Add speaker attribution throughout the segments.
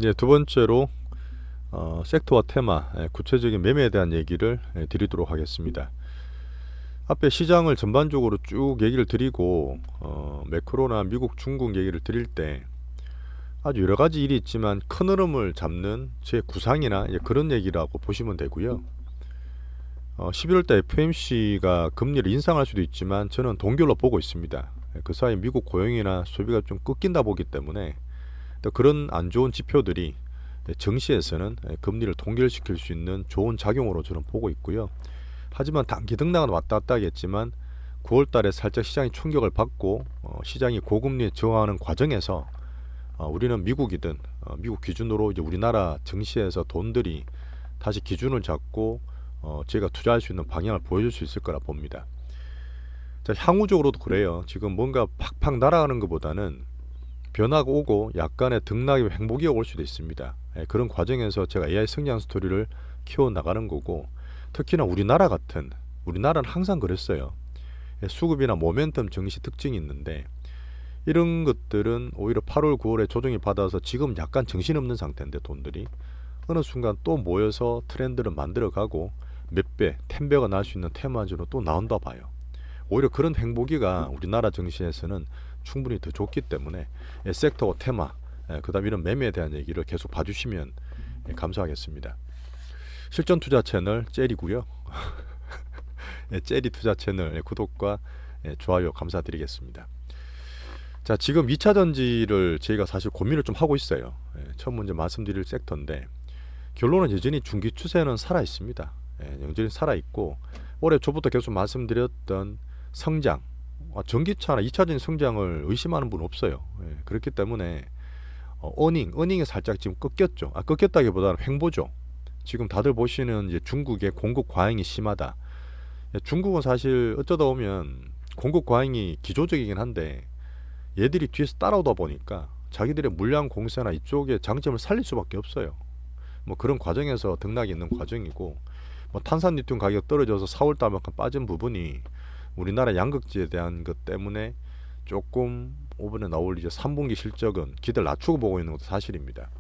Speaker 1: 예, 두 번째로 섹터와 테마, 구체적인 매매에 대한 얘기를 드리도록 하겠습니다. 앞에 시장을 전반적으로 쭉 얘기를 드리고 매크로나 미국, 중국 얘기를 드릴 때 아주 여러 가지 일이 있지만 큰 흐름을 잡는 제 구상이나 그런 얘기라고 보시면 되고요. 11월 달 FOMC가 금리를 인상할 수도 있지만 저는 동결로 보고 있습니다. 그 사이 미국 고용이나 소비가 좀 꺾인다 보기 때문에 또 그런 안 좋은 지표들이 증시에서는 금리를 동결시킬 수 있는 좋은 작용으로 저는 보고 있고요. 하지만 단기 등락은 왔다 갔다 하겠지만 9월 달에 살짝 시장이 충격을 받고 시장이 고금리에 저항하는 과정에서 우리는 미국이든 미국 기준으로 이제 우리나라 증시에서 돈들이 다시 기준을 잡고 제가 투자할 수 있는 방향을 보여줄 수 있을 거라 봅니다. 자, 향후적으로도 그래요. 지금 뭔가 팍팍 날아가는 것보다는 변화가 오고 약간의 등락이 행보기가 올 수도 있습니다. 그런 과정에서 제가 AI 성장 스토리를 키워나가는 거고, 특히나 우리나라는 항상 그랬어요. 수급이나 모멘텀 증시 특징이 있는데 이런 것들은 오히려 8월 9월에 조정이 받아서 지금 약간 정신없는 상태인데 돈들이 어느 순간 또 모여서 트렌드를 만들어가고 몇 배, 10배가 날 수 있는 테마주로 또 나온다 봐요. 오히려 그런 행보기가 우리나라 증시에서는 충분히 더 좋기 때문에 섹터와 테마, 그 다음 이런 매매에 대한 얘기를 계속 봐주시면 감사하겠습니다. 실전 투자 채널 젤이고요. 젤이 투자 채널 구독과 좋아요 감사드리겠습니다. 자, 지금 2차 전지를 저희가 사실 고민을 좀 하고 있어요. 처음 먼저 말씀드릴 섹터인데 결론은 여전히 중기 추세는 살아 있습니다. 여전히 살아 있고 올해 초부터 계속 말씀드렸던 성장, 전기차나 2차 전지 성장을 의심하는 분 없어요. 그렇기 때문에 어닝이 살짝 지금 꺾였죠. 꺾였다기보다는 횡보죠. 지금 다들 보시는 이제 중국의 공급 과잉이 심하다. 중국은 사실 어쩌다 보면 공급 과잉이 기조적이긴 한데 얘들이 뒤에서 따라오다 보니까 자기들의 물량 공세나 이쪽의 장점을 살릴 수밖에 없어요. 뭐 그런 과정에서 등락이 있는 과정이고, 뭐 탄산 리튬 가격 떨어져서 4월 달만큼 빠진 부분이 우리나라 양극재에 대한 것 때문에 조금 이번에 나올 이제 3분기 실적은 기대를 낮추고 보고 있는 것도 사실입니다.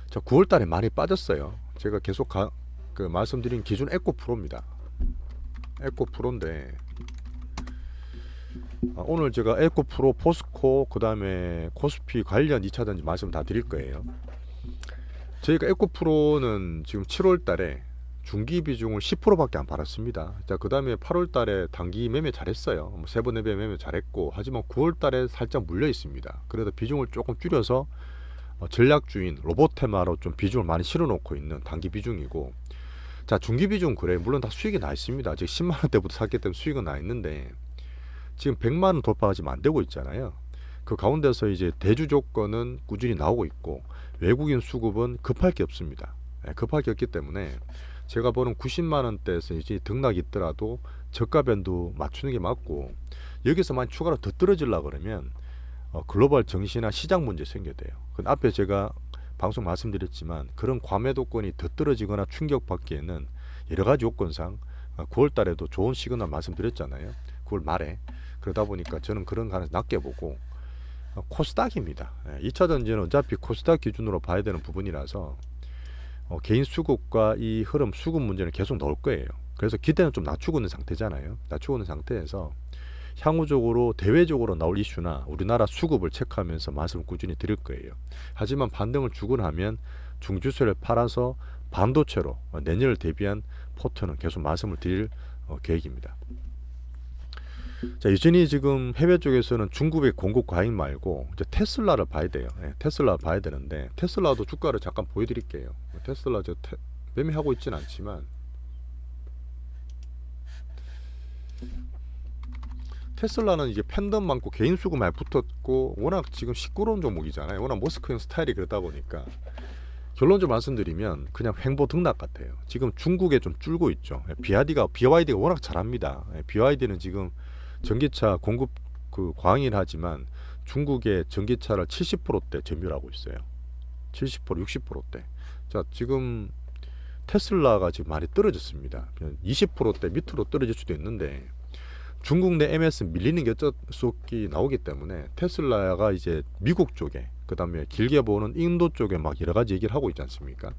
Speaker 1: 자, 9월 달에 많이 빠졌어요. 제가 계속 말씀드린 기준 에코프로입니다. 에코프로인데 오늘 제가 에코프로, 포스코, 그 다음에 코스피 관련 2차 전지 말씀 다 드릴 거예요. 저희가 에코프로는 지금 7월 달에 중기 비중을 10%밖에 안 팔았습니다. 자, 그 다음에 8월 달에 단기 매매 잘했어요. 뭐 3번, 4번 매매 잘했고, 하지만 9월 달에 살짝 물려 있습니다. 그래서 비중을 조금 줄여서 전략주인 로봇 테마로 좀 비중을 많이 실어 놓고 있는 단기 비중이고, 자, 중기 비중 그래 물론 다 수익이 나 있습니다. 지금 10만 원대부터 샀기 때문에 수익은 나 있는데 지금 100만 원 돌파가 지금 안 되고 있잖아요. 그 가운데서 이제 대주 조건은 꾸준히 나오고 있고 외국인 수급은 급할 게 없습니다. 급할 게 없기 때문에 제가 보는 90만 원대에서 이제 등락이 있더라도 저가 밴드 맞추는 게 맞고, 여기서 만약 추가로 더 떨어지려 그러면 글로벌 정시나 시장 문제 생겨야 돼요. 그 앞에 제가 방송 말씀드렸지만 그런 과매도권이 더 떨어지거나 충격받기에는 여러 가지 요건상 9월 달에도 좋은 시그널 말씀드렸잖아요. 9월 말에. 그러다 보니까 저는 그런 가능성 낮게 보고 코스닥입니다. 2차 전지는 어차피 코스닥 기준으로 봐야 되는 부분이라서 개인 수급과 이 흐름 수급 문제는 계속 나올 거예요. 그래서 기대는 좀 낮추고 있는 상태잖아요. 낮추고 있는 상태에서 향후적으로 대외적으로 나올 이슈나 우리나라 수급을 체크하면서 말씀을 꾸준히 드릴 거예요. 하지만 반등을 주고 나면 중주세를 팔아서 반도체로 내년을 대비한 포트는 계속 말씀을 드릴 계획입니다. 자, 여전히 지금 해외 쪽에서는 중국의 공급 과잉 말고 이제 테슬라를 봐야 돼요. 테슬라 봐야 되는데 테슬라도 주가를 잠깐 보여드릴게요. 테슬라 매매하고 있지는 않지만 테슬라는 이제 팬덤 많고 개인 수급 많이 붙었고 워낙 지금 시끄러운 종목이잖아요. 워낙 머스크 형 스타일이 그러다 보니까 결론적으로 말씀드리면 그냥 횡보 등락 같아요. 지금 중국에 좀 줄고 있죠. BYD가 워낙 잘합니다. BYD는 지금 전기차 공급 과잉이긴 하지만 중국의 전기차를 70%대 점유하고 있어요. 70%, 60%대. 자, 지금 테슬라가 지금 많이 떨어졌습니다. 20%대 밑으로 떨어질 수도 있는데 중국 내 MS 밀리는 게 어쩔 수 없기 나오기 때문에 테슬라가 이제 미국 쪽에 그 다음에 길게 보는 인도 쪽에 막 여러 가지 얘기를 하고 있지 않습니까?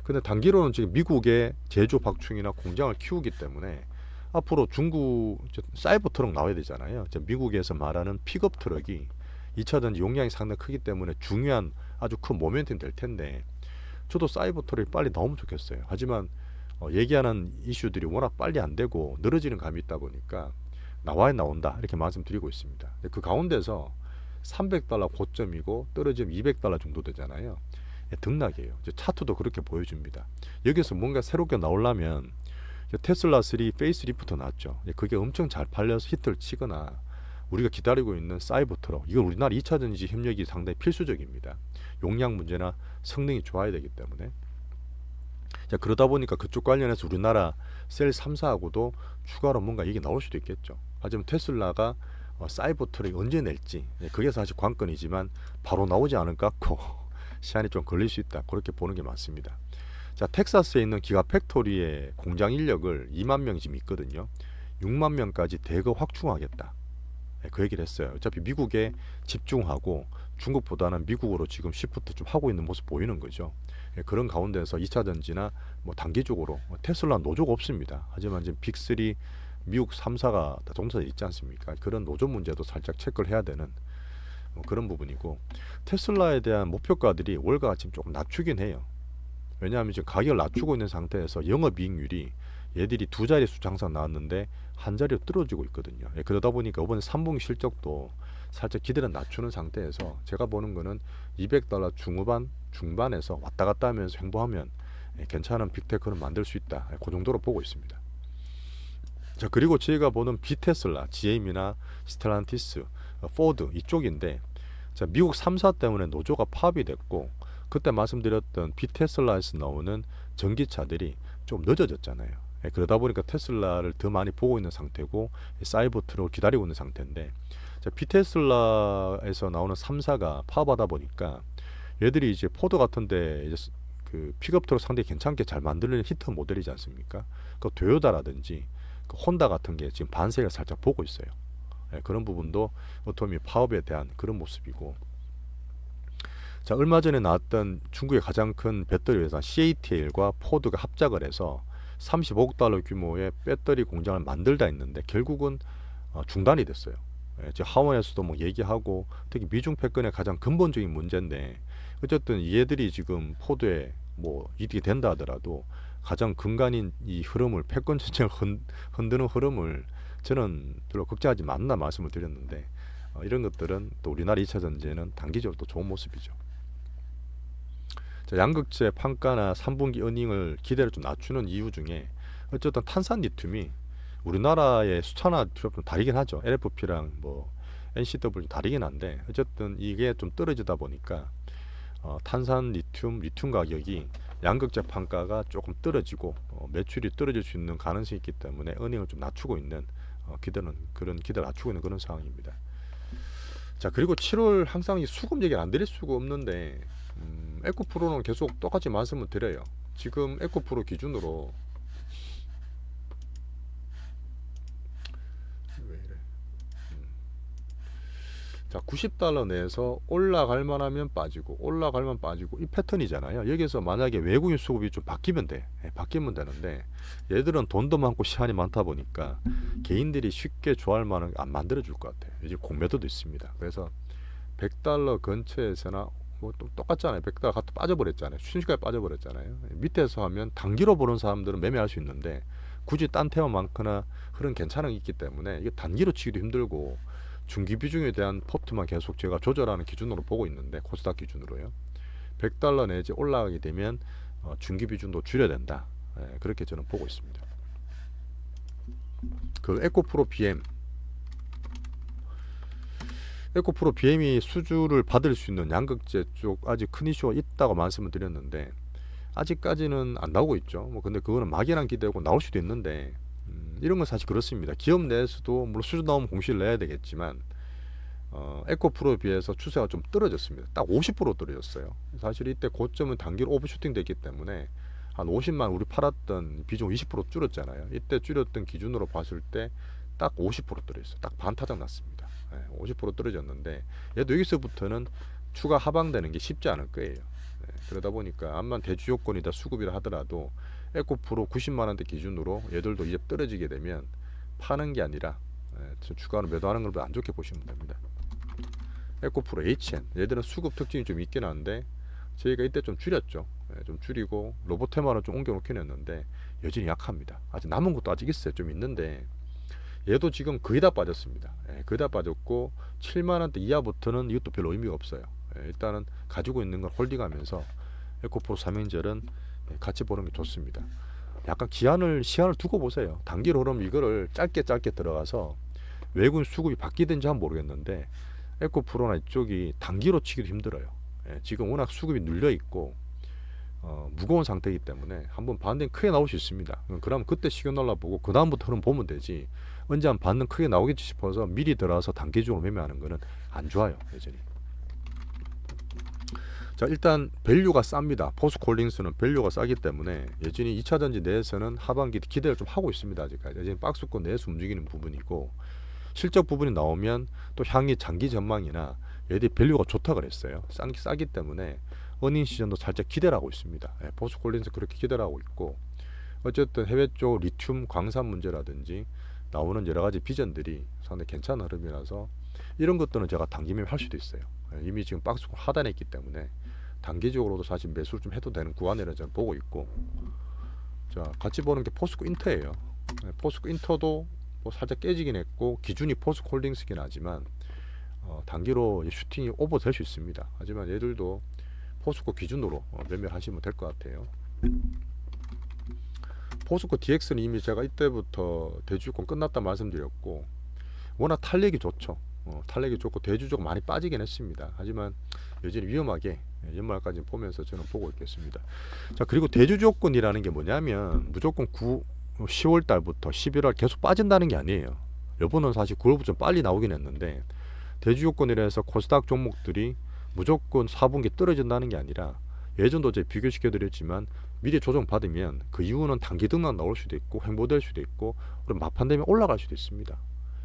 Speaker 1: 근데 단기로는 지금 미국의 제조 박충이나 공장을 키우기 때문에 앞으로 중국 사이버 트럭 나와야 되잖아요. 미국에서 말하는 픽업 트럭이 2차 전지 용량이 상당히 크기 때문에 중요한 아주 큰 모멘텀이 될 텐데, 저도 사이버 트럭이 빨리 나오면 좋겠어요. 하지만 얘기하는 이슈들이 워낙 빨리 안 되고 늘어지는 감이 있다 보니까 나와야 나온다 이렇게 말씀드리고 있습니다. 그 가운데서 $300 고점이고 떨어지면 $200 정도 되잖아요. 등락이에요. 차트도 그렇게 보여줍니다. 여기서 뭔가 새롭게 나오려면 테슬라 3 페이스리프트 나왔죠. 그게 엄청 잘 팔려서 히트를 치거나 우리가 기다리고 있는 사이버 트럭, 이건 우리나라 2차 전지 협력이 상당히 필수적입니다. 용량 문제나 성능이 좋아야 되기 때문에. 자, 그러다 보니까 그쪽 관련해서 우리나라 셀 3사하고도 추가로 뭔가 이게 나올 수도 있겠죠. 하지만 테슬라가 사이버 트럭이 언제 낼지, 그게 사실 관건이지만 바로 나오지 않을 것 같고 시간이 좀 걸릴 수 있다, 그렇게 보는 게 맞습니다. 자, 텍사스에 있는 기가 팩토리의 공장 인력을 2만 명 지금 있거든요. 6만 명까지 대거 확충하겠다, 그 얘기를 했어요. 어차피 미국에 집중하고 중국보다는 미국으로 지금 시프트 좀 하고 있는 모습 보이는 거죠. 그런 가운데서 2차 전지나 뭐 단기적으로 테슬라 노조가 없습니다. 하지만 지금 빅3 미국 3사가 다 동사에 있지 않습니까? 그런 노조 문제도 살짝 체크를 해야 되는 그런 부분이고, 테슬라에 대한 목표가들이 월가가 지금 조금 낮추긴 해요. 왜냐하면 지금 가격을 낮추고 있는 상태에서 영업이익률이 얘들이 두 자릿수 장상 나왔는데 한 자리로 떨어지고 있거든요. 그러다 보니까 이번에 3분기 실적도 살짝 기대를 낮추는 상태에서 제가 보는 거는 $200 중반에서 왔다 갔다 하면서 횡보하면 괜찮은 빅테크를 만들 수 있다, 그 정도로 보고 있습니다. 자, 그리고 저희가 보는 비테슬라, GM이나 스텔란티스, 포드 이쪽인데, 자, 미국 3사 때문에 노조가 파업이 됐고, 그때 말씀드렸던 비테슬라에서 나오는 전기차들이 좀 늦어졌잖아요. 그러다 보니까 테슬라를 더 많이 보고 있는 상태고 사이버 트럭을 기다리고 있는 상태인데, 자, 비테슬라에서 나오는 3사가 파업하다 보니까 얘들이 이제 포드 같은데 이제 그 픽업 트럭 상당히 괜찮게 잘 만들는 히트 모델이지 않습니까? 그 토요타라든지 그 혼다 같은 게 지금 반세를 살짝 보고 있어요. 그런 부분도 어토미 파업에 대한 그런 모습이고, 자, 얼마 전에 나왔던 중국의 가장 큰 배터리 회사 CATL과 포드가 합작을 해서 $35억 규모의 배터리 공장을 만들다 했는데 결국은 중단이 됐어요. 지금 하원에서도 뭐 얘기하고, 특히 미중 패권의 가장 근본적인 문제인데, 어쨌든 얘들이 지금 포드에 뭐 이득이 된다 하더라도 가장 근간인 이 흐름을, 패권 전쟁을 흔드는 흐름을 저는 별로 걱정하지 말라 말씀을 드렸는데, 이런 것들은 또 우리나라 2차 전지에는 단기적으로 또 좋은 모습이죠. 자, 양극재 판가나 3분기 어닝을 기대를 좀 낮추는 이유 중에 어쨌든 탄산 리튬이 우리나라의 수차나 좀 다르긴 하죠. LFP랑 뭐 NCW 다르긴 한데, 어쨌든 이게 좀 떨어지다 보니까 탄산 리튬 가격이 양극재 판가가 조금 떨어지고 매출이 떨어질 수 있는 가능성이 있기 때문에 어닝을 좀 낮추고 있는 기대를 낮추고 있는 그런 상황입니다. 자, 그리고 7월 항상 이 수급 얘기를 안 드릴 수가 없는데, 에코프로는 계속 똑같이 말씀을 드려요. 지금 에코프로 기준으로 왜 이래? 자, $90 내에서 올라갈 만하면 빠지고 올라갈만 빠지고 이 패턴이잖아요. 여기서 만약에 외국인 수급이 좀 바뀌면 바뀌면 되는데, 얘들은 돈도 많고 시간이 많다 보니까 개인들이 쉽게 좋아할 만한 안 만들어 줄 것 같아요. 이제 공매도도 있습니다. 그래서 $100 근처에서나 뭐 또 똑같잖아요. $100 갖다 빠져버렸잖아요. 순식간에 빠져버렸잖아요. 밑에서 하면 단기로 보는 사람들은 매매할 수 있는데, 굳이 딴 테마 많거나 흐름 괜찮은 게 있기 때문에 이게 단기로 치기도 힘들고, 중기 비중에 대한 포트만 계속 제가 조절하는 기준으로 보고 있는데, 코스닥 기준으로요. $100 내지 올라가게 되면 중기 비중도 줄여야 된다, 그렇게 저는 보고 있습니다. 그 에코프로 BM이 수주를 받을 수 있는 양극재 쪽 아직 큰 이슈가 있다고 말씀을 드렸는데, 아직까지는 안 나오고 있죠. 뭐 근데 그거는 막연한 기대고 나올 수도 있는데, 이런 건 사실 그렇습니다. 기업 내에서도 물론 수주 나오면 공시를 내야 되겠지만 에코프로에 비해서 추세가 좀 떨어졌습니다. 딱 50% 떨어졌어요. 사실 이때 고점은 단기로 오버슈팅 됐기 때문에 한 50만 우리 팔았던 비중 20% 줄었잖아요. 이때 줄였던 기준으로 봤을 때 딱 50% 떨어졌어요. 딱 반타작 났습니다. 50% 떨어졌는데, 얘도 여기서부터는 추가 하방되는 게 쉽지 않을 거예요. 그러다 보니까 암만 대주 조건이다 수급이라 하더라도 에코프로 90만 원대 기준으로 얘들도 이제 떨어지게 되면 파는 게 아니라 추가로 매도하는 걸 안 좋게 보시면 됩니다. 에코프로 HN 얘들은 수급 특징이 좀 있긴 한데 저희가 이때 좀 줄였죠. 좀 줄이고 로보테마는 좀 옮겨 놓긴 했는데 여전히 약합니다. 아직 남은 것도 아직 있어요. 좀 있는데 얘도 지금 거의 다 빠졌습니다. 거의 다 빠졌고 7만원대 이하부터는 이것도 별로 의미가 없어요. 일단은 가지고 있는 걸 홀딩하면서 에코프로 삼행절은 같이 보는 게 좋습니다. 약간 시간을 두고 보세요. 단기로 그럼 이거를 짧게 들어가서 외국인 수급이 바뀌든지 한번 모르겠는데 에코프로나 이쪽이 단기로 치기도 힘들어요. 지금 워낙 수급이 눌려 있고 무거운 상태이기 때문에 한번 반등 크게 나올 수 있습니다. 그럼 그때 시간 날라보고 그 다음부터는 보면 되지. 언제 한 반등 크게 나오겠지 싶어서 미리 들어와서 단기적으로 매매하는 거는 안 좋아요. 여전히. 자, 일단 밸류가 쌉니다. 포스코홀딩스는 밸류가 싸기 때문에 여전히 2차전지 내에서는 하반기 기대를 좀 하고 있습니다. 아직까지 여전히 박스권 내에서 움직이는 부분이고 실적 부분이 나오면 또 향후 장기 전망이나 얘들이 밸류가 좋다 그랬어요. 싸기 때문에 어닝 시즌도 살짝 기대를 하고 있습니다. 포스코홀딩스 그렇게 기대를 하고 있고 어쨌든 해외 쪽 리튬 광산 문제라든지 나오는 여러 가지 비전들이 상당히 괜찮은 흐름이라서 이런 것들은 제가 단기 매매할 수도 있어요. 이미 지금 박스권 하단에 있기 때문에 단기적으로도 사실 매수를 좀 해도 되는 구간이라 저는 보고 있고 자 같이 보는 게 포스코 인터예요. 포스코 인터도 뭐 살짝 깨지긴 했고 기준이 포스코홀딩스긴 하지만 단기로 슈팅이 오버 될 수 있습니다. 하지만 얘들도 포스코 기준으로 매매하시면 될 것 같아요. 포스코 DX는 이미 제가 이때부터 대주주권 끝났다 말씀드렸고 워낙 탄력이 좋죠. 탄력이 좋고 대주주가 많이 빠지긴 했습니다. 하지만 여전히 위험하게 연말까지 보면서 저는 보고 있겠습니다. 자 그리고 대주주권이라는 게 뭐냐면 무조건 10월 달부터 11월 계속 빠진다는 게 아니에요. 요번은 사실 9월부터 좀 빨리 나오긴 했는데 대주주권이라 해서 코스닥 종목들이 무조건 4분기 떨어진다는 게 아니라 예전도 제가 비교시켜 드렸지만 미리 조정 받으면 그 이후는 단기 등락 나올 수도 있고 횡보될 수도 있고 그럼 막판 되면 올라갈 수도 있습니다.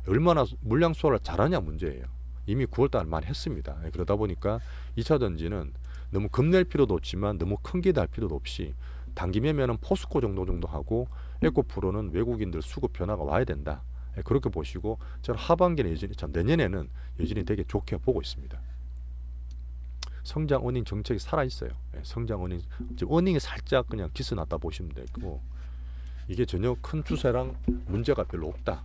Speaker 1: 얼마나 물량 소화를 잘하냐 문제예요. 이미 9월달 많이 했습니다. 그러다 보니까 2차전지는 너무 겁낼 필요도 없지만 너무 큰 기대할 필요도 없이 단기 매매는 포스코 정도 하고 에코프로는 외국인들 수급 변화가 와야 된다. 그렇게 보시고 저는 하반기는 여전히 내년에는 여전히 되게 좋게 보고 있습니다. 성장 어닝 정책이 살아있어요. 성장 어닝 어닝이 살짝 그냥 기스났다 보시면 되고 이게 전혀 큰 추세랑 문제가 별로 없다.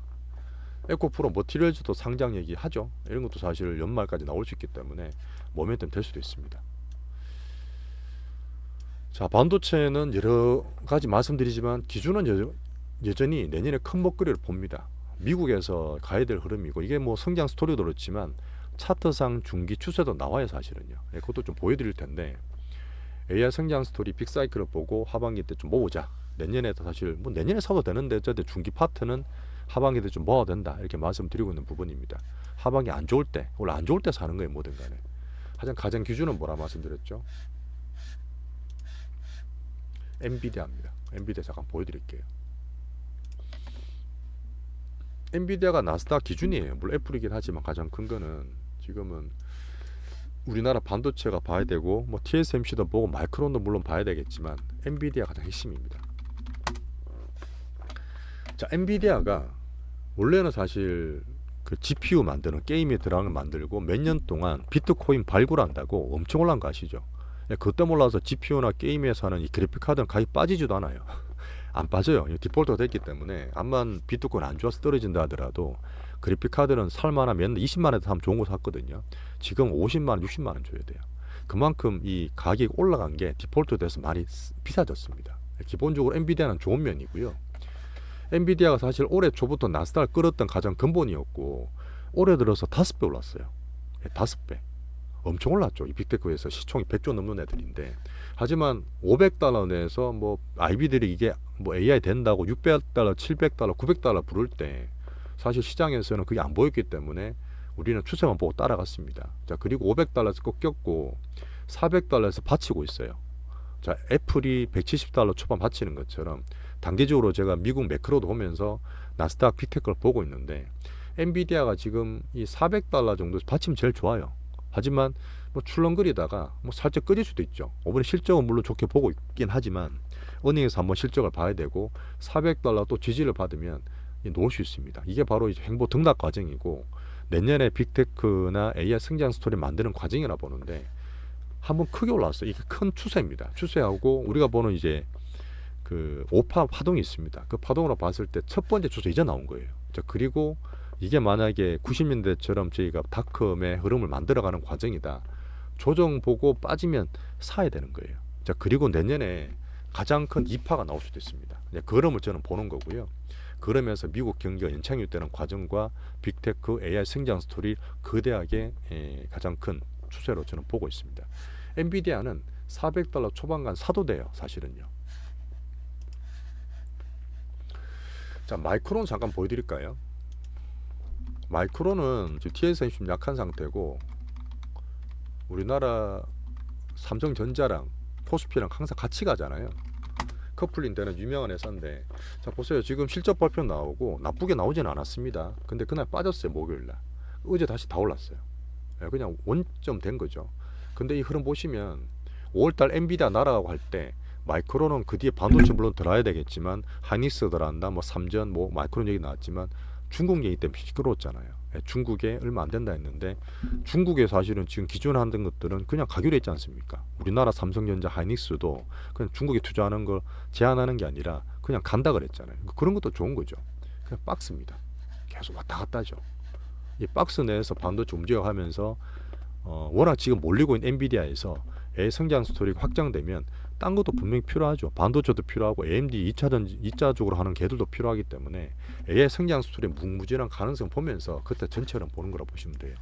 Speaker 1: 에코프로 머티리얼즈도 상장 얘기하죠. 이런 것도 사실 연말까지 나올 수 있기 때문에 모멘텀 될 수도 있습니다. 자 반도체는 여러 가지 말씀드리지만 기준은 여전히 내년에 큰 먹거리를 봅니다. 미국에서 가야 될 흐름이고 이게 뭐 성장 스토리도 그렇지만 차트상 중기 추세도 나와요 사실은요. 그것도 좀 보여드릴 텐데 AI 성장 스토리 빅사이클을 보고 하반기 때 좀 모으자. 내년에도 사실 뭐 내년에 사도 되는데 어쨌든 중기 파트는 하반기 때 좀 모아야 된다 이렇게 말씀드리고 있는 부분입니다. 하반기 안 좋을 때 원래 안 좋을 때 사는 거예요 뭐든 간에. 하여튼 가장 기준은 뭐라 말씀드렸죠? 엔비디아입니다. 엔비디아 잠깐 보여드릴게요. 엔비디아가 나스닥 기준이에요. 물론 애플이긴 하지만 가장 큰 거는 지금은 우리나라 반도체가 봐야 되고 뭐 TSMC도 보고 마이크론도 물론 봐야 되겠지만 엔비디아 가장 핵심입니다. 자 엔비디아가 원래는 사실 그 GPU 만드는 게임에 들어가는 걸 만들고 몇 년 동안 비트코인 발굴한다고 엄청 올라간 거 아시죠? 그때 몰라서 GPU나 게임에서 하는 이 그래픽카드는 가격이 빠지지도 않아요. 안 빠져요. 디폴트가 됐기 때문에 암만 비트코인 안 좋아서 떨어진다 하더라도 그래픽카드는 살만하면 20만원에 사면 좋은 거 샀거든요. 지금 50만원 60만원 줘야 돼요. 그만큼 이 가격이 올라간 게 디폴트 돼서 많이 비싸졌습니다. 기본적으로 엔비디아는 좋은 면이고요. 엔비디아가 사실 올해 초부터 나스닥을 끌었던 가장 근본이었고 올해 들어서 5배 올랐어요. 5배. 엄청 올랐죠. 이 빅테크에서 시총이 100조 넘는 애들인데 하지만 500달러 내에서 뭐 IB들이 이게 뭐 AI 된다고 600달러, 700달러, 900달러 부를 때 사실 시장에서는 그게 안 보였기 때문에 우리는 추세만 보고 따라갔습니다. 자 그리고 500달러에서 꺾였고 400달러에서 받치고 있어요. 자 애플이 170달러 초반 받치는 것처럼 단기적으로 제가 미국 매크로도 보면서 나스닥 빅테크를 보고 있는데 엔비디아가 지금 이 400달러 정도에서 받치면 제일 좋아요. 하지만 뭐 출렁거리다가 뭐 살짝 꺼질 수도 있죠. 이번에 실적은 물론 좋게 보고 있긴 하지만 은행에서 한번 실적을 봐야 되고 $400 또 지지를 받으면 놓을 수 있습니다. 이게 바로 이제 행보 등락 과정이고 내년에 빅테크나 AI 성장 스토리 만드는 과정이라 보는데 한번 크게 올라왔어요. 이게 큰 추세입니다. 추세하고 우리가 보는 이제 그 5파 파동이 있습니다. 그 파동으로 봤을 때 첫 번째 추세 이제 나온 거예요. 자, 그리고 이게 만약에 90년대처럼 저희가 닷컴의 흐름을 만들어가는 과정이다. 조정 보고 빠지면 사야 되는 거예요. 자, 그리고 내년에 가장 큰 2파가 나올 수도 있습니다. 그 흐름을 저는 보는 거고요. 그러면서 미국 경기가 연착륙되는 과정과 빅테크 AI 성장 스토리 거대하게 가장 큰 추세로 저는 보고 있습니다. 엔비디아는 $400 초반간 사도 돼요. 사실은요. 자, 마이크론 잠깐 보여드릴까요? 마이크론은 지금 TSMC 좀 약한 상태고 우리나라 삼성전자랑 포스피랑 항상 같이 가잖아요. 커플링 되는 유명한 회사인데 자 보세요. 지금 실적 발표 나오고 나쁘게 나오진 않았습니다. 근데 그날 빠졌어요. 목요일날. 어제 다시 다 올랐어요. 그냥 원점 된 거죠. 근데 이 흐름 보시면 5월달 엔비디아 날아가고 할 때 마이크론은 그 뒤에 반도체 물론 들어야 되겠지만 하이닉스 들어간다 뭐 삼전 뭐 마이크론 얘기 나왔지만 중국 얘기 때문에 시끄러웠잖아요. 중국에 얼마 안 된다 했는데 중국에 사실은 지금 기존에 하던 것들은 그냥 가기로 했지 않습니까? 우리나라 삼성전자 하이닉스도 그냥 중국에 투자하는 걸 제한하는 게 아니라 그냥 간다 그랬잖아요. 그런 것도 좋은 거죠. 그냥 박스입니다. 계속 왔다 갔다 하죠. 이 박스 내에서 반도체 움직여가면서 워낙 지금 몰리고 있는 엔비디아에서 AI 성장 스토리가 확장되면 딴 것도 분명히 필요하죠. 반도체도 필요하고 AMD 2차적으로 하는 개들도 필요하기 때문에 AI 성장 스토리의 무궁무진한 가능성 보면서 그때 전체를 보는 거라 보시면 돼요.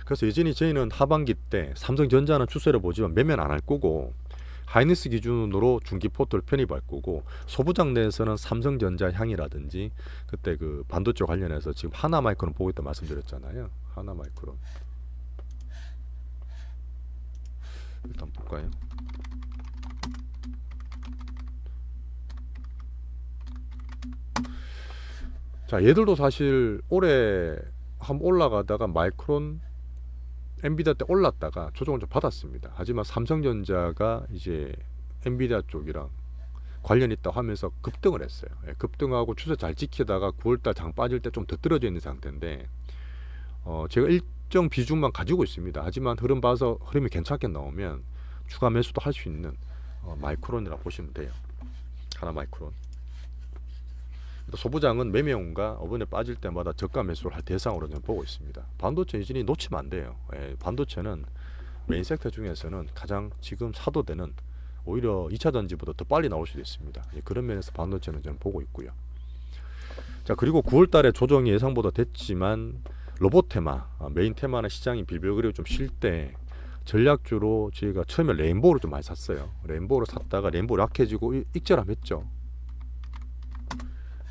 Speaker 1: 그래서 여전히 저희는 하반기 때 삼성전자는 추세를 보지만 매매는 안 할 거고 하이닉스 기준으로 중기 포트를 편입할 거고 소부장 내에서는 삼성전자 향이라든지 그때 그 반도체 관련해서 지금 하나마이크론 보고 있다 말씀드렸잖아요. 하나마이크론 일단 볼까요? 자, 얘들도 사실 올해 한번 올라가다가 마이크론 엔비디아 때 올랐다가 조정을 좀 받았습니다. 하지만 삼성전자가 이제 엔비디아 쪽이랑 관련 있다고 하면서 급등을 했어요. 급등하고 추세 잘 지키다가 9월달 장 빠질 때 좀 더 떨어져 있는 상태인데 제가 일정 비중만 가지고 있습니다. 하지만 흐름 봐서 흐름이 괜찮게 나오면 추가 매수도 할 수 있는 마이크론이라고 보시면 돼요. 하나 마이크론. 소부장은 매매원과 이번에 빠질 때마다 저가 매수를 할 대상으로 저는 보고 있습니다. 반도체 여전히 놓치면 안 돼요. 반도체는 메인 섹터 중에서는 가장 지금 사도 되는 오히려 2차 전지보다 더 빨리 나올 수도 있습니다. 그런 면에서 반도체는 저는 보고 있고요. 자, 그리고 9월 달에 조정이 예상보다 됐지만 로봇 테마, 메인 테마나 시장이 빌빌거리고 좀 쉴 때 전략주로 저희가 처음에 레인보우를 좀 많이 샀어요. 레인보우를 샀다가 레인보우 약해지고 익절함했죠.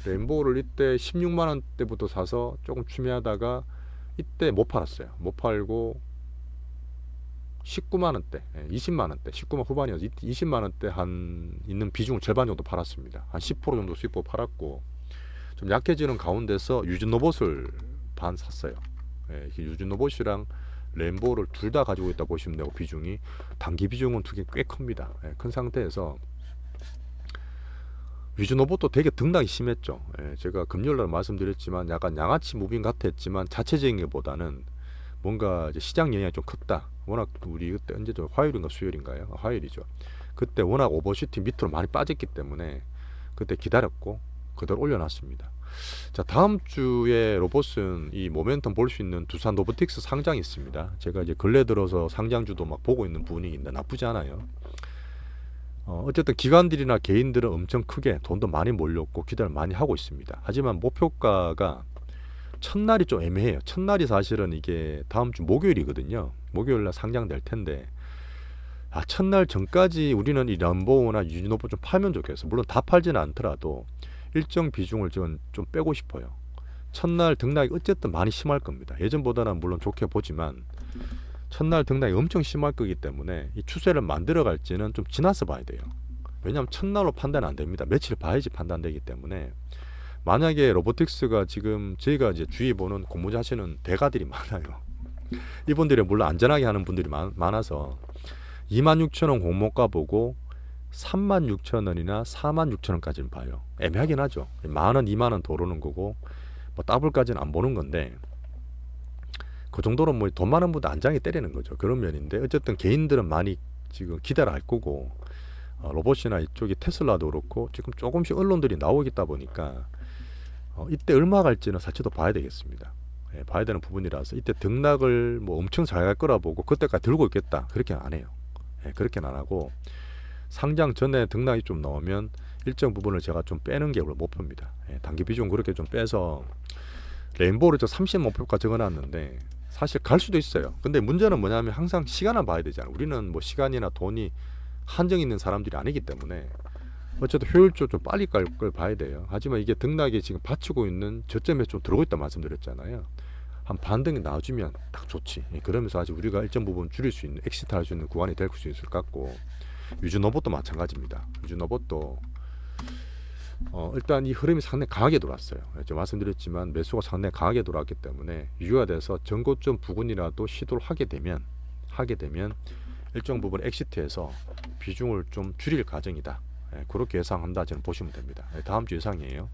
Speaker 1: 레인보우를 이때 16만원대부터 사서 조금 추매하다가 이때 못 팔았어요. 못 팔고 19만원대, 20만원대, 19만 후반이어서 20만원대 한 있는 비중을 절반 정도 팔았습니다. 한 10% 정도 수익 보고 팔았고 좀 약해지는 가운데서 유진로봇을 반 샀어요. 유진로봇이랑 레인보우를 둘 다 가지고 있다 보시면 되고 비중이 단기 비중은 두 개 꽤 큽니다. 큰 상태에서 유진로봇도 되게 등락이 심했죠. 제가 금요일날 말씀드렸지만 약간 양아치 무빙 같았지만 자체적인 것보다는 뭔가 이제 시장 영향이 좀 컸다. 워낙 우리 그때 언제죠? 화요일인가 수요일인가요? 화요일이죠. 그때 워낙 오버슈팅 밑으로 많이 빠졌기 때문에 그때 기다렸고 그대로 올려놨습니다. 자, 다음 주에 로봇은 이 모멘텀 볼 수 있는 두산 로보틱스 상장이 있습니다. 제가 이제 근래 들어서 상장주도 막 보고 있는 분위기인데 나쁘지 않아요. 어쨌든 기관들이나 개인들은 엄청 크게 돈도 많이 몰렸고 기대를 많이 하고 있습니다. 하지만 목표가가 첫날이 좀 애매해요. 첫날이 사실은 이게 다음 주 목요일이거든요. 목요일날 상장될 텐데 첫날 전까지 우리는 이 람보나 유진오프 좀 팔면 좋겠어. 물론 다 팔지는 않더라도 일정 비중을 좀 빼고 싶어요. 첫날 등락이 어쨌든 많이 심할 겁니다. 예전보다는 물론 좋게 보지만 첫날 등락이 엄청 심할 거기 때문에 이 추세를 만들어 갈지는 좀 지나서 봐야 돼요. 왜냐하면 첫날로 판단 안 됩니다. 며칠 봐야지 판단되기 때문에 만약에 로보틱스가 지금 저희가 이제 주위 보는 공모자 하시는 대가들이 많아요. 이분들이 물론 안전하게 하는 분들이 많아서 26,000원 공모가 보고 36,000원이나 46,000원까지는 봐요. 애매하긴 하죠. 10,000원, 20,000원 더 오르는 거고 뭐 더블까지는 안 보는 건데 그 정도로 뭐 돈 많은 분도 안장이 때리는 거죠. 그런 면인데 어쨌든 개인들은 많이 지금 기대를 할 거고 로봇이나 이쪽이 테슬라도 그렇고 지금 조금씩 언론들이 나오고 있다 보니까 이때 얼마 갈지는 사실도 봐야 되겠습니다. 예, 봐야 되는 부분이라서 이때 등락을 뭐 엄청 잘 갈 거라 보고 그때까지 들고 있겠다 그렇게는 안 해요. 예, 그렇게는 안 하고 상장 전에 등락이 좀 나오면 일정 부분을 제가 좀 빼는 게 원래 목표입니다. 예, 단기 비중 그렇게 좀 빼서 레인보우를 저 30 목표가 적어놨는데 사실 갈 수도 있어요. 근데 문제는 뭐냐면 항상 시간을 봐야 되잖아요. 우리는 뭐 시간이나 돈이 한정 있는 사람들이 아니기 때문에 어쨌든 효율적으로 좀 빨리 갈 걸 봐야 돼요. 하지만 이게 등락이 지금 받치고 있는 저점에 좀 들어오고 있다 말씀드렸잖아요. 한 반등이 나와주면 딱 좋지. 예, 그러면서 아직 우리가 일정 부분 줄일 수 있는 엑시트 할 수 있는 구간이 될 수 있을 것 같고 유즈노봇도 마찬가지입니다. 유즈노봇도 일단 이 흐름이 상당히 강하게 돌았어요. 제가 말씀드렸지만 매수가 상당히 강하게 돌았기 때문에 유효가 돼서 전고점 부근이라도 시도를 하게 되면 일정 부분 엑시트에서 비중을 좀 줄일 과정이다. 예, 그렇게 예상한다 저는 보시면 됩니다. 예, 다음 주 예상이에요.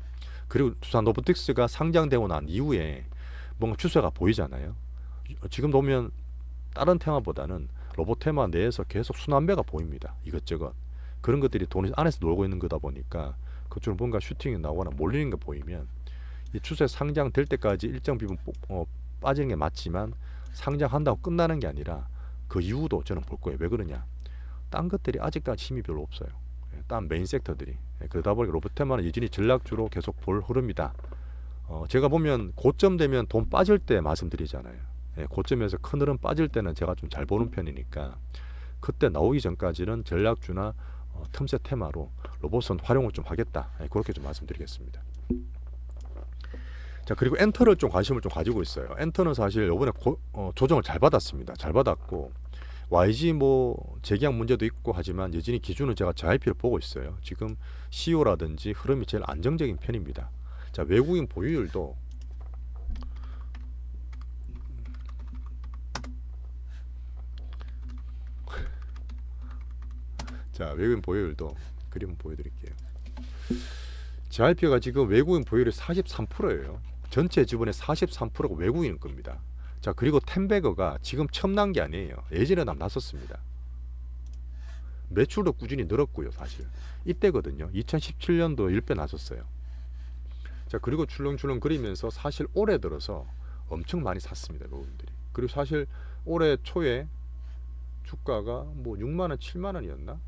Speaker 1: 그리고 두산 로보틱스가 상장되고 난 이후에 뭔가 추세가 보이잖아요. 지금 보면 다른 테마보다는 로봇 테마 내에서 계속 순환배가 보입니다. 이것저것 그런 것들이 돈 안에서 놀고 있는 거다 보니까 그쪽으로 뭔가 슈팅이 나오거나 몰리는 거 보이면 이 추세 상장될 때까지 일정 부분 빠지는 게 맞지만 상장한다고 끝나는 게 아니라 그 이후도 저는 볼 거예요. 왜 그러냐? 딴 것들이 아직까지 힘이 별로 없어요. 딴 메인 섹터들이. 그러다 보니까 로봇 테마는 여전히 전략주로 계속 볼 흐름이다. 제가 보면 고점 되면 돈 빠질 때 말씀드리잖아요. 고점에서 큰 흐름 빠질 때는 제가 좀 잘 보는 편이니까 그때 나오기 전까지는 전략주나 틈새 테마로 로봇은 활용을 좀 하겠다. 그렇게 좀 말씀드리겠습니다. 자, 그리고 엔터를 좀 관심을 좀 가지고 있어요. 엔터는 사실 이번에 조정을 잘 받았습니다. 잘 받았고 YG 뭐 재계약 문제도 있고 하지만 여전히 기준은 제가 JYP를 보고 있어요. 지금 CEO라든지 흐름이 제일 안정적인 편입니다. 자, 외국인 보유율도 자, 외국인 보유율도 그림 보여드릴게요. JYP가 지금 외국인 보유율이 43%예요. 전체 지분의 43%가 외국인 겁니다. 자, 그리고 텐베거가 지금 처음 난 게 아니에요. 예전에도 났었습니다. 매출도 꾸준히 늘었고요. 사실 이때거든요. 2017년도 1배 났었어요. 자, 그리고 출렁출렁 그리면서 사실 올해 들어서 엄청 많이 샀습니다. 외국인들이. 그리고 사실 올해 초에 주가가 뭐 6만원 7만원이었나?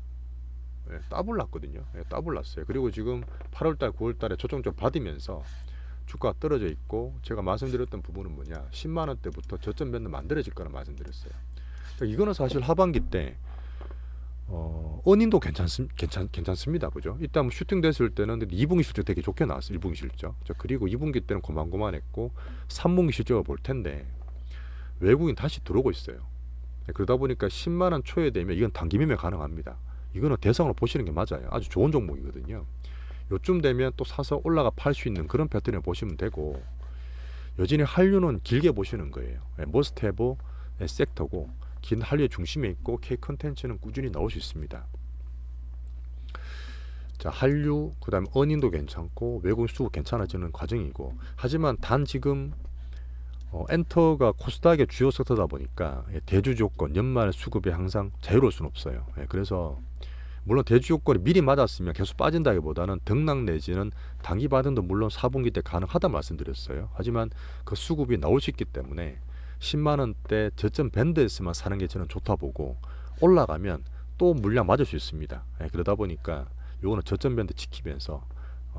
Speaker 1: 예, 더블 났거든요. 예, 더블 났어요. 그리고 지금 8월달 9월달에 조정 좀 받으면서 주가가 떨어져 있고 제가 말씀드렸던 부분은 뭐냐 10만원대부터 저점 밴드 만들어질 거라 말씀드렸어요. 그러니까 이거는 사실 하반기 때 어닝도 괜찮습니다. 그죠? 일단 슈팅 됐을 때는 2분기 실적 되게 좋게 나왔어요. 1분기 실적. 그리고 2분기 때는 고만고만했고 3분기 실적을 볼 텐데 외국인 다시 들어오고 있어요. 그러다 보니까 10만원 초에 되면 이건 단기 매매 가능합니다. 이거는 대상으로 보시는 게 맞아요. 아주 좋은 종목이거든요. 요쯤 되면 또 사서 올라가 팔 수 있는 그런 패턴을 보시면 되고 여전히 한류는 길게 보시는 거예요. 머스트헤브 섹터고 긴 한류의 중심에 있고 K 컨텐츠는 꾸준히 나올 수 있습니다. 자, 한류 그 다음에 어닝도 괜찮고 외국인 수급 괜찮아지는 과정이고 하지만 단 지금 엔터가 코스닥의 주요 섹터다 보니까 대주 조건 연말 수급이 항상 자유로울 수는 없어요. 그래서 물론 대주 조건이 미리 맞았으면 계속 빠진다기보다는 등락 내지는 단기 반등도 물론 4분기 때 가능하다 말씀드렸어요. 하지만 그 수급이 나올 수 있기 때문에 10만원대 저점 밴드에서만 사는 게 저는 좋다 보고 올라가면 또 물량 맞을 수 있습니다. 그러다 보니까 요거는 저점 밴드 지키면서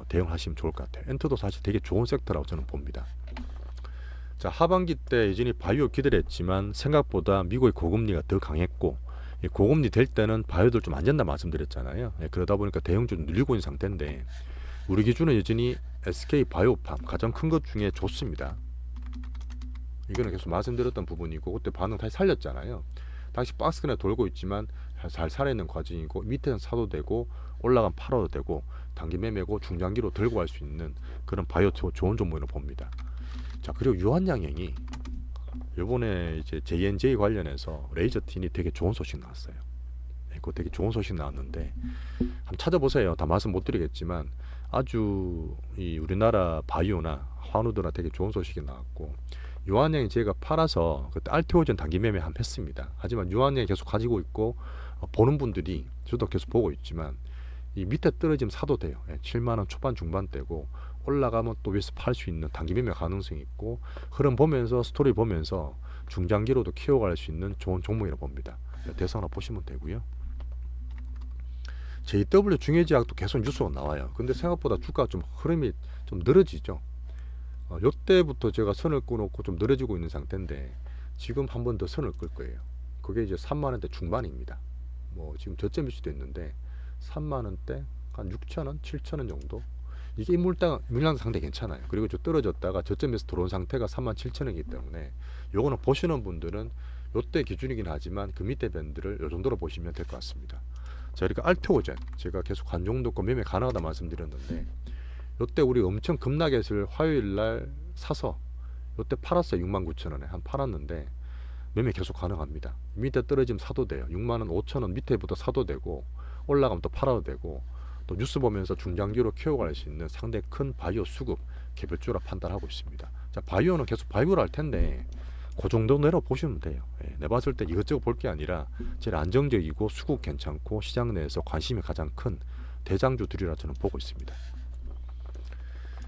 Speaker 1: 대응하시면 좋을 것 같아요. 엔터도 사실 되게 좋은 섹터라고 저는 봅니다. 자, 하반기 때 여전히 바이오 기대를 했지만 생각보다 미국의 고금리가 더 강했고 고금리 될 때는 바이오들 좀 안 된다 말씀드렸잖아요. 그러다 보니까 대응 좀 늘리고 있는 상태인데 우리 기준은 여전히 SK 바이오팜 가장 큰 것 중에 좋습니다. 이거는 계속 말씀드렸던 부분이고 그때 반응 다시 살렸잖아요. 다시 박스권에 돌고 있지만 잘 살아있는 과정이고 밑에는 사도 되고 올라가면 팔아도 되고 단기 매매고 중장기로 들고 갈 수 있는 그런 바이오 좋은 종목으로 봅니다. 자, 그리고 유한양행이 요번에 이제 JNJ 관련해서 레이저틴이 되게 좋은 소식 나왔어요. 그거 되게 좋은 소식 나왔는데 한번 찾아보세요. 다 말씀 못 드리겠지만 아주 이 우리나라 바이오나 환우들한테 되게 좋은 소식이 나왔고, 유한양이 제가 팔아서 그때 알테오젠 단기 매매 한번 했습니다. 하지만 유한양이 계속 가지고 있고 보는 분들이 저도 계속 보고 있지만 이 밑에 떨어지면 사도 돼요. 7만원 초반 중반대고 올라가면 또 위에서 팔 수 있는 단기 매매 가능성이 있고, 흐름 보면서 스토리 보면서 중장기로도 키워갈 수 있는 좋은 종목이라고 봅니다. 대선 하나 보시면 되고요. JW 중해제약도 계속 뉴스가 나와요. 근데 생각보다 주가가 좀 흐름이 좀 늘어지죠. 요때부터 제가 선을 끊었고 좀 늘어지고 있는 상태인데 지금 한 번 더 선을 끌 거예요. 그게 이제 3만원대 중반입니다. 뭐 지금 저점일 수도 있는데 3만원대 한 6천원, 7천원 정도. 이게 물량 상태 괜찮아요. 그리고 저 떨어졌다가 저점에서 들어온 상태가 37,000원이기 때문에 요거는 보시는 분들은 요때 기준이긴 하지만 그 밑에 밴드를 요 정도로 보시면 될 것 같습니다. 자, 이렇게 알테오젠 제가 계속 관종도고 매매 가능하다 말씀드렸는데 요때 우리 엄청 급락했을 화요일날 사서 요때 팔았어요. 69,000원에 한 팔았는데 매매 계속 가능합니다. 밑에 떨어지면 사도 돼요. 6만원 5천원 밑에부터 사도 되고 올라가면 또 팔아도 되고, 또 뉴스 보면서 중장기로 키워갈 수 있는 상당히 큰 바이오 수급 개별주라 판단하고 있습니다. 자, 바이오는 계속 바이오를 할 텐데 그 정도 내려 보시면 돼요. 내 봤을 때 이것저것 볼 게 아니라 제일 안정적이고 수급 괜찮고 시장 내에서 관심이 가장 큰 대장주들이라 저는 보고 있습니다.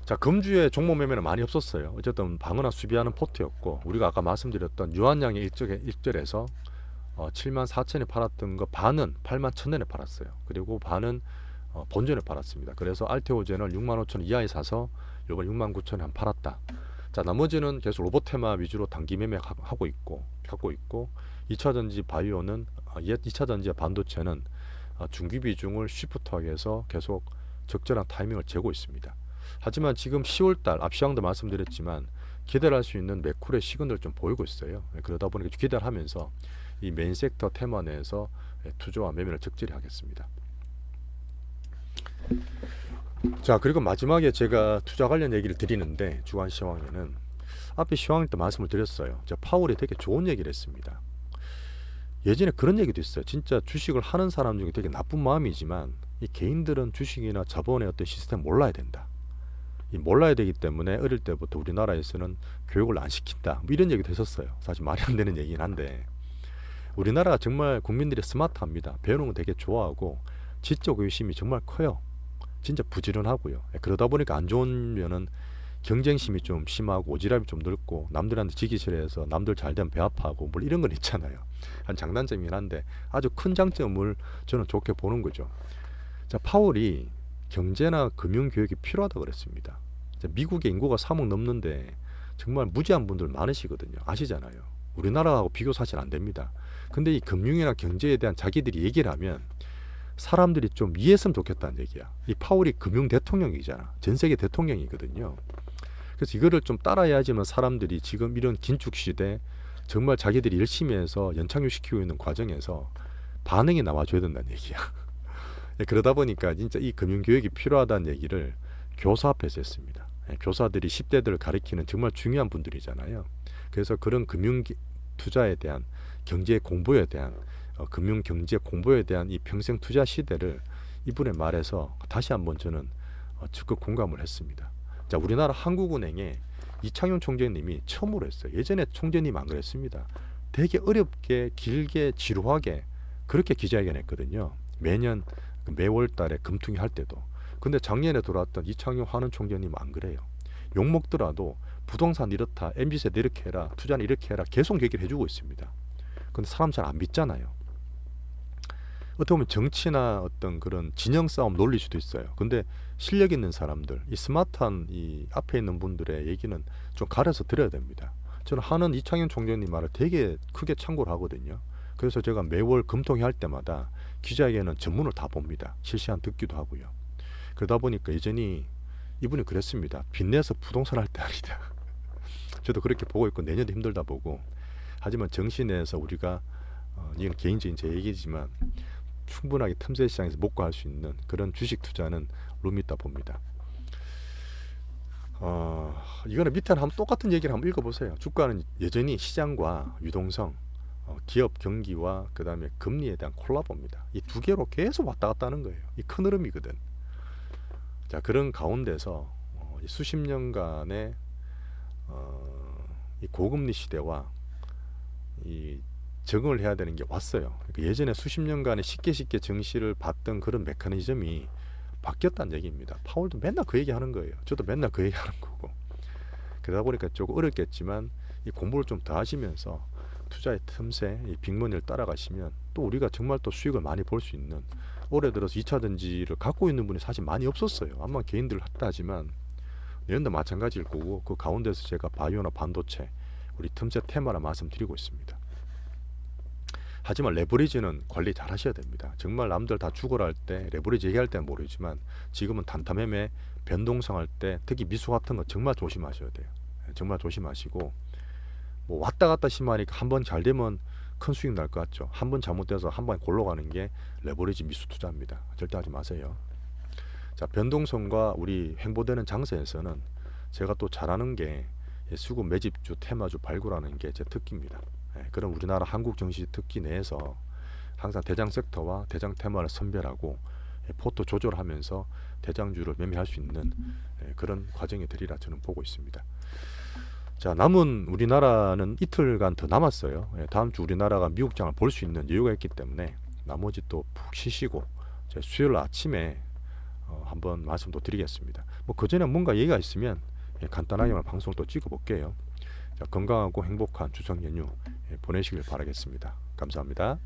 Speaker 1: 자, 금주에 종목 매매는 많이 없었어요. 어쨌든 방어나 수비하는 포트였고, 우리가 아까 말씀드렸던 유한양의 일절에서 74,000에 팔았던 거 반은 81,000원에 팔았어요. 그리고 반은 본전에 팔았습니다. 그래서 알테오젠을 65,000원 이하에 사서 요번 69,000원에 한 팔았다. 자, 나머지는 계속 로봇 테마 위주로 단기 매매 하고 있고 갖고 있고, 2차전지 바이오는 2차전지 반도체는 중기 비중을 쉬프트하게 해서 계속 적절한 타이밍을 재고 있습니다. 하지만 지금 10월달 앞 시황도 말씀드렸지만 기대할 수 있는 매쿨의 시그널을 좀 보이고 있어요. 그러다 보니까 기대를 하면서 이 메인 섹터 테마 내에서 투자와 매매를 적절히 하겠습니다. 자, 그리고 마지막에 제가 투자 관련 얘기를 드리는데 주간 시황에는 앞에 시황일 때 말씀을 드렸어요. 파월이 되게 좋은 얘기를 했습니다. 예전에 그런 얘기도 있어요. 진짜 주식을 하는 사람 중에 되게 나쁜 마음이지만 이 개인들은 주식이나 자본의 어떤 시스템 몰라야 된다. 이 몰라야 되기 때문에 어릴 때부터 우리나라에서는 교육을 안 시킨다. 뭐 이런 얘기도 했었어요. 사실 말이 안 되는 얘기긴 한데 우리나라가 정말 국민들이 스마트합니다. 배우는 거 되게 좋아하고 지적 의심이 정말 커요. 진짜 부지런하고요. 그러다 보니까 안 좋은 면은 경쟁심이 좀 심하고 오지랖이 좀 넓고 남들한테 지기 싫어해서 남들 잘 되면 배 아파하고 뭐 이런 건 있잖아요. 한 장단점이긴 한데 아주 큰 장점을 저는 좋게 보는 거죠. 자, 파월이 경제나 금융 교육이 필요하다고 그랬습니다. 미국의 인구가 3억 넘는데 정말 무지한 분들 많으시거든요. 아시잖아요. 우리나라하고 비교 사실 안 됩니다. 근데 이 금융이나 경제에 대한 자기들이 얘기를 하면 사람들이 좀 이해했으면 좋겠다는 얘기야. 이 파월이 금융 대통령이잖아. 전 세계 대통령이거든요. 그래서 이거를 좀 따라야지만 사람들이 지금 이런 긴축 시대 정말 자기들이 열심히 해서 연착륙 시키고 있는 과정에서 반응이 나와줘야 된다는 얘기야. 그러다 보니까 진짜 이 금융교육이 필요하다는 얘기를 교사 앞에서 했습니다. 교사들이 10대들을 가르치는 정말 중요한 분들이잖아요. 그래서 그런 금융 투자에 대한 경제 공부에 대한 금융 경제 공부에 대한 이 평생 투자 시대를 이분의 말에서 다시 한번 저는 적극 공감을 했습니다. 자, 우리나라 한국은행에 이창용 총재님이 처음으로 했어요. 예전에 총재님 안 그랬습니다. 되게 어렵게 길게 지루하게 그렇게 기자회견 했거든요. 매년 매월 달에 금퉁이 할 때도. 근데 작년에 들어왔던 이창용 한은 총재님 안 그래요. 욕 먹더라도 부동산 이렇다, MZ세대 이렇게 해라, 투자는 이렇게 해라 계속 얘기를 해주고 있습니다. 근데 사람 잘 안 믿잖아요. 어떻게 보면 정치나 어떤 그런 진영 싸움 놀릴 수도 있어요. 근데 실력 있는 사람들, 이 스마트한 이 앞에 있는 분들의 얘기는 좀 가려서 들어야 됩니다. 저는 한은 이창용 총재님 말을 되게 크게 참고를 하거든요. 그래서 제가 매월 금통회 할 때마다 기자에게는 전문을 다 봅니다. 실시간 듣기도 하고요. 그러다 보니까 예전이 이분이 그랬습니다. 빚내서 부동산 할 때 아니다. 저도 그렇게 보고 있고 내년도 힘들다 보고. 하지만 정시내에서 우리가 이건 개인적인 제 얘기지만 충분하게 틈새 시장에서 먹고 할 수 있는 그런 주식 투자는 룸이 있다 봅니다. 이거는 밑에는 한번 똑같은 얘기를 한번 읽어보세요. 주가는 여전히 시장과 유동성, 기업 경기와 그 다음에 금리에 대한 콜라보입니다. 이 두 개로 계속 왔다 갔다 하는 거예요. 이 큰 흐름이거든. 자, 그런 가운데서 이 수십 년간의 이 고금리 시대와 이 적응을 해야 되는 게 왔어요. 그러니까 예전에 수십 년간의 쉽게 증시를 봤던 그런 메커니즘이 바뀌었다는 얘기입니다. 파월도 맨날 그 얘기 하는 거예요. 저도 맨날 그 얘기 하는 거고. 그러다 보니까 조금 어렵겠지만 이 공부를 좀 더 하시면서 투자의 틈새 이 빅머니를 따라가시면 또 우리가 정말 또 수익을 많이 볼 수 있는, 올해 들어서 2차 전지를 갖고 있는 분이 사실 많이 없었어요. 아마 개인들 했다 하지만 내년도 마찬가지일 거고, 그 가운데서 제가 바이오나 반도체 우리 틈새 테마라 말씀드리고 있습니다. 하지만 레버리지는 관리 잘 하셔야 됩니다. 정말 남들 다 죽어라 할 때 레버리지 얘기할 때는 모르지만 지금은 단타매매 변동성 할 때 특히 미수 같은 거 정말 조심하셔야 돼요. 정말 조심하시고, 뭐 왔다 갔다 심하니까 한 번 잘 되면 큰 수익 날 것 같죠. 한 번 잘못돼서 한 번 골로 가는 게 레버리지 미수 투자입니다. 절대 하지 마세요. 자, 변동성과 우리 횡보되는 장세에서는 제가 또 잘하는 게 수급 매집주 테마주 발굴하는 게 제 특기입니다. 그럼 우리나라 한국 증시 특기 내에서 항상 대장 섹터와 대장 테마를 선별하고 포트 조절하면서 대장주를 매매할 수 있는 그런 과정이 되리라 저는 보고 있습니다. 자, 남은 우리나라는 이틀간 더 남았어요. 다음 주 우리나라가 미국장을 볼 수 있는 여유가 있기 때문에 나머지 또 푹 쉬시고 수요일 아침에 한번 말씀도 드리겠습니다. 뭐 그 전에 뭔가 얘기가 있으면 간단하게만 방송을 또 찍어 볼게요. 자, 건강하고 행복한 추석 연휴 보내시길 바라겠습니다. 감사합니다.